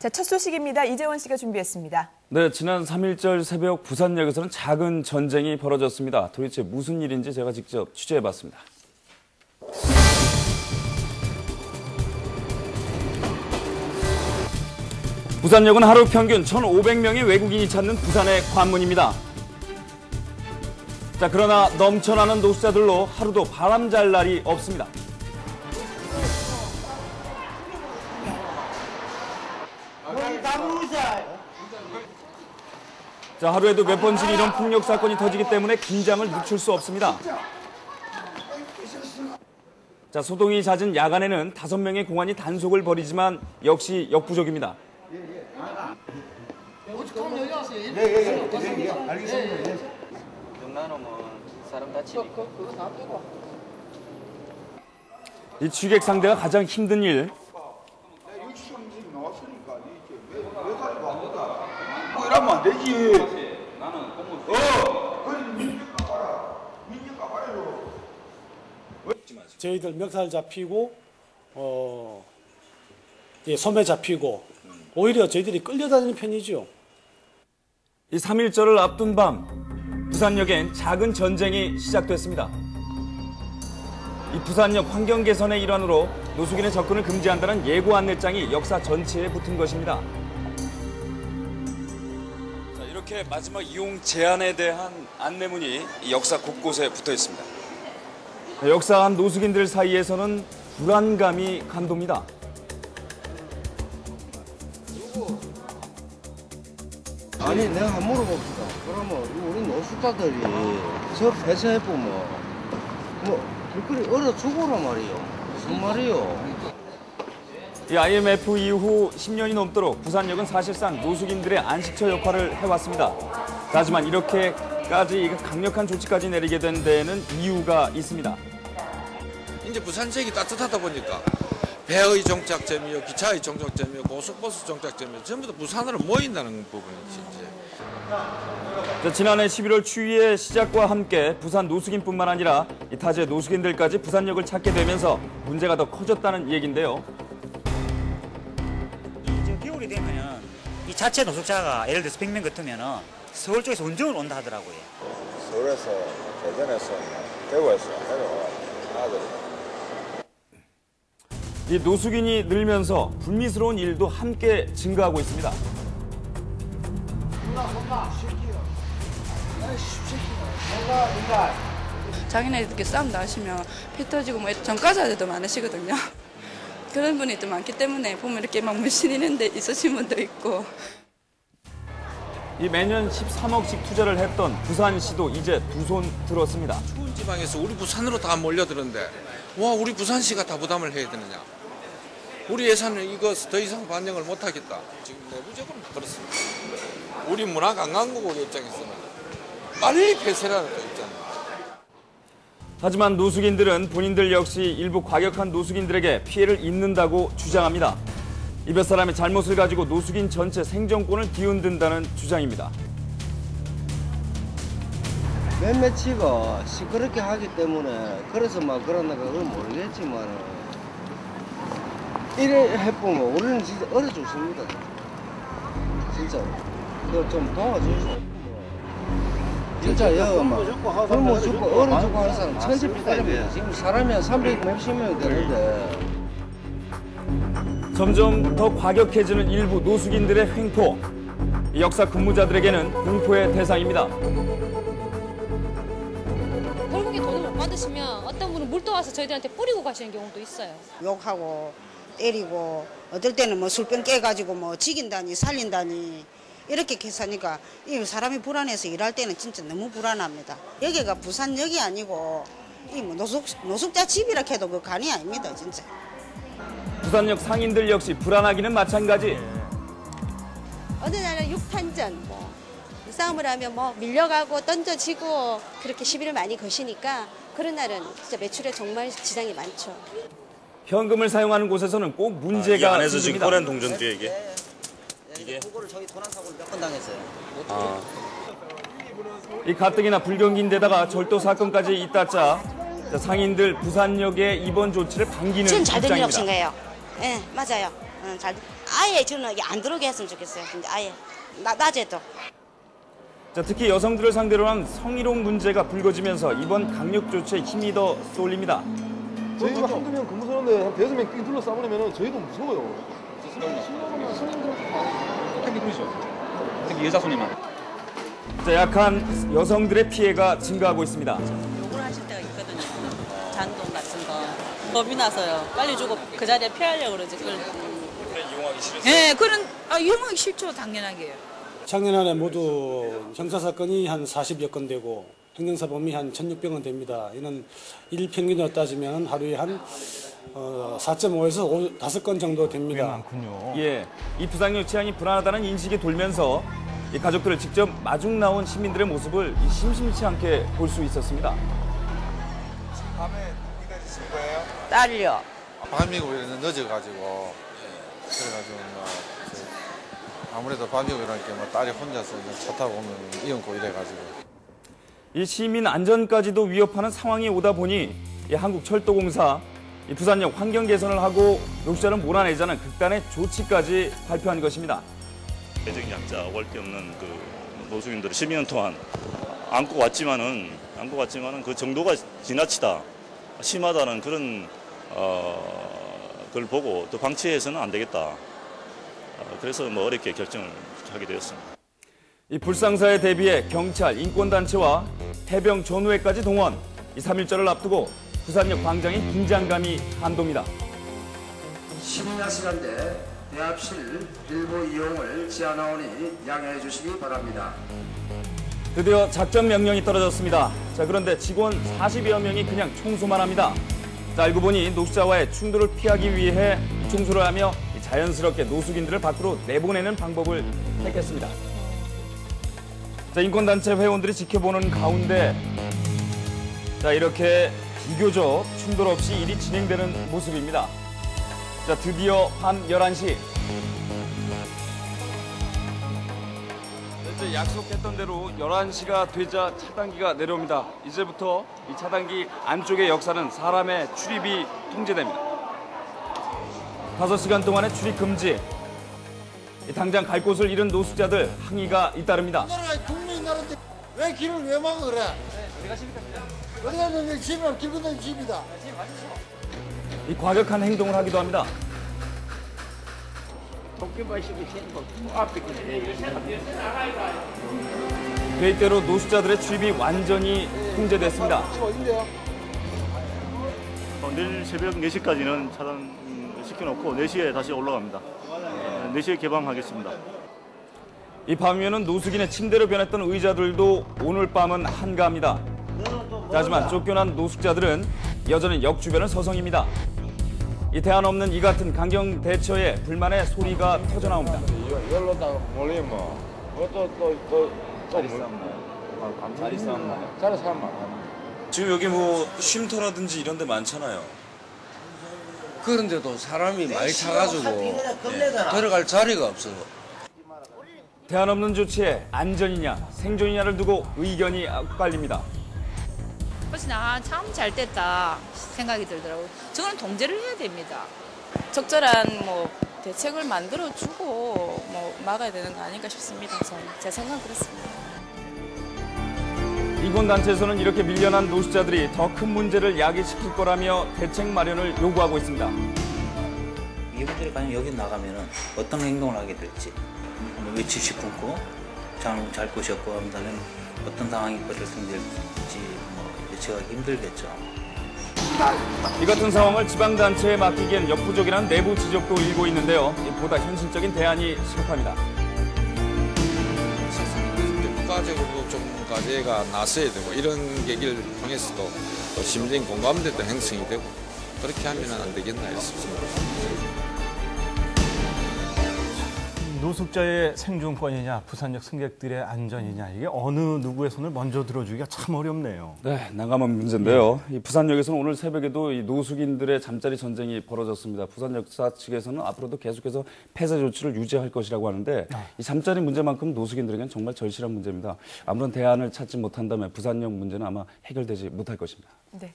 자, 첫 소식입니다. 이재원 씨가 준비했습니다. 네, 지난 3.1절 새벽 부산역에서는 작은 전쟁이 벌어졌습니다. 도대체 무슨 일인지 제가 직접 취재해봤습니다. 부산역은 하루 평균 1,500명의 외국인이 찾는 부산의 관문입니다. 자, 그러나 넘쳐나는 노숙자들로 하루도 바람 잘 날이 없습니다. 자, 하루에도 몇 번씩 이런 폭력 사건이 터지기 때문에 긴장을 늦출 수 없습니다. 자, 소동이 잦은 야간에는 5명의 공안이 단속을 벌이지만 역시 역부족입니다. 이 취객 상대가 가장 힘든 일. 이러면 안 되지. 저희들 멱살 잡히고 소매 잡히고 오히려 저희들이 끌려다니는 편이죠. 이 3.1절을 앞둔 밤 부산역엔 작은 전쟁이 시작됐습니다. 이 부산역 환경 개선의 일환으로 노숙인의 접근을 금지한다는 예고 안내장이 역사 전체에 붙은 것입니다. 자, 이렇게 마지막 이용 제한에 대한 안내문이 이 역사 곳곳에 붙어 있습니다. 역사한 노숙인들 사이에서는 불안감이 감돕니다. 아니 내가 한번 물어봅시다. 그러면 우리 노숙자들이 저 폐쇄해보면 뭐 길거리 얼어 죽어란 말이요. 무슨 말이요? 이 IMF 이후 10년이 넘도록 부산역은 사실상 노숙인들의 안식처 역할을 해왔습니다. 하지만 이렇게까지 강력한 조치까지 내리게 된 데에는 이유가 있습니다. 이제 부산지역이 따뜻하다 보니까 배의 정착점이요, 기차의 정착점이요, 고속버스 정착점이요, 전부 다 부산으로 모인다는 부분이지. 자, 지난해 11월 추위의 시작과 함께 부산 노숙인뿐만 아니라 이 타지의 노숙인들까지 부산역을 찾게 되면서 문제가 더 커졌다는 얘기인데요. 이제 겨울이 되면 이 자체 노숙자가 예를 들어서 100명 같으면은 서울 쪽에서 운전을 온다 하더라고요. 서울에서, 대전에서, 대구에서 내려와가지고 이 노숙인이 늘면서 불미스러운 일도 함께 증가하고 있습니다. 자기네 이렇게 싸움 나시면 피 터지고 뭐 전과자들도 많으시거든요. 그런 분이 또 많기 때문에 보면 이렇게 막 물씬이는 데 있으신 분도 있고. 이 매년 13억씩 투자를 했던 부산시도 이제 두 손 들었습니다. 추운 지방에서 우리 부산으로 다 몰려드는데 와 우리 부산시가 다 부담을 해야 되느냐. 우리 예산은 이거 더 이상 반영을 못하겠다. 지금 내부적으로 그렇습니다. 우리 문화관광국 입장에서는 빨리 폐쇄라는 거 있잖아요. 하지만 노숙인들은 본인들 역시 일부 과격한 노숙인들에게 피해를 입는다고 주장합니다. 이 몇 사람의 잘못을 가지고 노숙인 전체 생존권을 뒤흔든다는 주장입니다. 몇몇이가 시끄럽게 하기 때문에 그래서 막 그러는가 그건 모르겠지만 이래 해보면 우리는 진짜 얼어 죽습니다. 진짜 그거 좀 도와주세요. 진짜 여기 막 굶어 죽고 얼어 죽고 하는 사람 천지빛깔입니다. 지금 사람이 한 300 몇십 명이 되는데 점점 더 과격해지는 일부 노숙인들의 횡포. 역사 근무자들에게는 공포의 대상입니다. 결국에 돈을 못 받으시면 어떤 분은 물도 와서 저희들한테 뿌리고 가시는 경우도 있어요. 욕하고 때리고 어떨 때는 뭐 술병 깨가지고 뭐 죽인다니 살린다니 이렇게 계산하니까 이 사람이 불안해서 일할 때는 진짜 너무 불안합니다. 여기가 부산역이 아니고 이 뭐 노숙자 집이라 해도 그 간이 아닙니다, 진짜. 부산역 상인들 역시 불안하기는 마찬가지. 어느 날은 6탄전 싸움을 하면 뭐 밀려가고 던져지고 그렇게 시비를 많이 거시니까 그런 날은 진짜 매출에 정말 지장이 많죠. 현금을 사용하는 곳에서는 꼭 문제가 이 안에서 지금 생깁니다. 코렌 동전도 이게? 이게? 그거를 저희 도난 사고를 몇 번 당했어요. 이 가뜩이나 불경기인데다가 절도 사건까지 잇따자 상인들 부산역의 이번 조치를 반기는 지금 잘 되리라고 입장입니다. 생각해요. 예, 맞아요. 아예 저는 안 들어오게 했으면 좋겠어요. 근데 아예 낮에도. 자, 특히 여성들을 상대로 한 성희롱 문제가 불거지면서 이번 강력 조치에 힘이 더 쏠립니다. 저희가 한두 명 근무선원데 한 5명 삥 둘러싸버리면 저희도 무서워요. 택이 그러죠. 특히 여자 손님만. 자, 약한 여성들의 피해가 증가하고 있습니다. 욕을 하실 때가 있거든요. 잔돈 같은 거. 겁이 나서요. 빨리 주고 그 자리에 피하려고 그러지. 그걸 이용하기 싫어서. 네, 이용하기 싫죠. 당연하게. 작년 안에 모두 형사사건이 한 40여 건 되고 행정사범이 한 1,600건 됩니다. 이는 일 평균으로 따지면 하루에 한 4.5에서 5건 정도 됩니다. 많군요. 예, 이 부산역 치안이 불안하다는 인식이 돌면서 이 가족들을 직접 마중 나온 시민들의 모습을 심심치 않게 볼 수 있었습니다. 밤에 기다리실 거예요? 딸요. 밤이고 이러는 늦어가지고 그래가지고 뭐 아무래도 밤이고 이러니까 뭐 딸이 혼자서 차 타고 오면 이은고 이래가지고 이 시민 안전까지도 위협하는 상황이 오다 보니 이 한국철도공사 이 부산역 환경 개선을 하고 노숙자를 몰아내자는 극단의 조치까지 발표한 것입니다. 재정이 약자, 월대 없는 그 노숙인들을 12년 동안 안고 왔지만은 그 정도가 지나치다, 심하다는 그런 걸 보고 또 방치해서는 안 되겠다. 그래서 뭐 어렵게 결정을 하게 되었습니다. 이 불상사에 대비해 경찰, 인권단체와 해병 전우회까지 동원. 이 3.1절을 앞두고 부산역 광장에 긴장감이 한도입니다. 심야 시간대 대합실 일부 이용을 제한하오니 양해해 주시기 바랍니다. 드디어 작전 명령이 떨어졌습니다. 자, 그런데 직원 40여 명이 그냥 청소만 합니다. 자, 알고 보니 노숙자와의 충돌을 피하기 위해 청소를 하며 자연스럽게 노숙인들을 밖으로 내보내는 방법을 택했습니다. 자, 인권단체 회원들이 지켜보는 가운데 자, 이렇게 비교적 충돌 없이 일이 진행되는 모습입니다. 자, 드디어 밤 11시. 이제 약속했던 대로 11시가 되자 차단기가 내려옵니다. 이제부터 이 차단기 안쪽의 역사는 사람의 출입이 통제됩니다. 5시간 동안의 출입 금지. 당장 갈 곳을 잃은 노숙자들 항의가 잇따릅니다. 국민이 나라인데 왜 길을 왜 막아 그래? 어디 가십니까? 어디 가는데 집이랑 길 건너는 집이다. 이 과격한 행동을 하기도 합니다. 계획대로 노숙자들의 출입이 완전히 통제됐습니다. 내일 새벽 4시까지는 차단시켜놓고 4시에 다시 올라갑니다. 4시에 개방하겠습니다. 이 밤이면 노숙인의 침대로 변했던 의자들도 오늘 밤은 한가합니다. 하지만 쫓겨난 노숙자들은 여전히 역 주변을 서성입니다. 이 대안 없는 이 같은 강경 대처에 불만의 소리가 터져나옵니다. 열로다가 몰리면 자리 싸움 많아. 지금 여기 뭐 쉼터라든지 이런 데 많잖아요. 그런데도 사람이 많이 차가지고 들어갈 자리가 없어. 대안 없는 조치에 안전이냐 생존이냐를 두고 의견이 엇갈립니다. 그래서 참 잘 됐다 생각이 들더라고요. 저는 통제를 해야 됩니다. 적절한 대책을 만들어주고 막아야 되는 거 아닌가 싶습니다. 저는 제 생각은 그렇습니다. 인권단체에서는 이렇게 밀려난 노숙자들이 더 큰 문제를 야기시킬 거라며 대책 마련을 요구하고 있습니다. 이분들이 과연 여기 나가면 어떤 행동을 하게 될지, 며칠씩 굶고 잘 곳이 없고 한다면 어떤 상황이 벌어질지 예측하기 힘들겠죠. 이 같은 상황을 지방단체에 맡기기엔 역부족이라는 내부 지적도 일고 있는데요. 보다 현실적인 대안이 시급합니다. 국가적으로 좀 과제가 나서야 되고 이런 계기를 통해서도 또 심리적인 공감대도 형성이 되고 그렇게 하면 안 되겠나 싶습니다. 노숙자의 생존권이냐 부산역 승객들의 안전이냐 이게 어느 누구의 손을 먼저 들어주기가 참 어렵네요. 네, 난감한 문제인데요. 이 부산역에서는 오늘 새벽에도 이 노숙인들의 잠자리 전쟁이 벌어졌습니다. 부산역사 측에서는 앞으로도 계속해서 폐쇄 조치를 유지할 것이라고 하는데 이 잠자리 문제만큼 노숙인들에게는 정말 절실한 문제입니다. 아무런 대안을 찾지 못한다면 부산역 문제는 아마 해결되지 못할 것입니다. 네.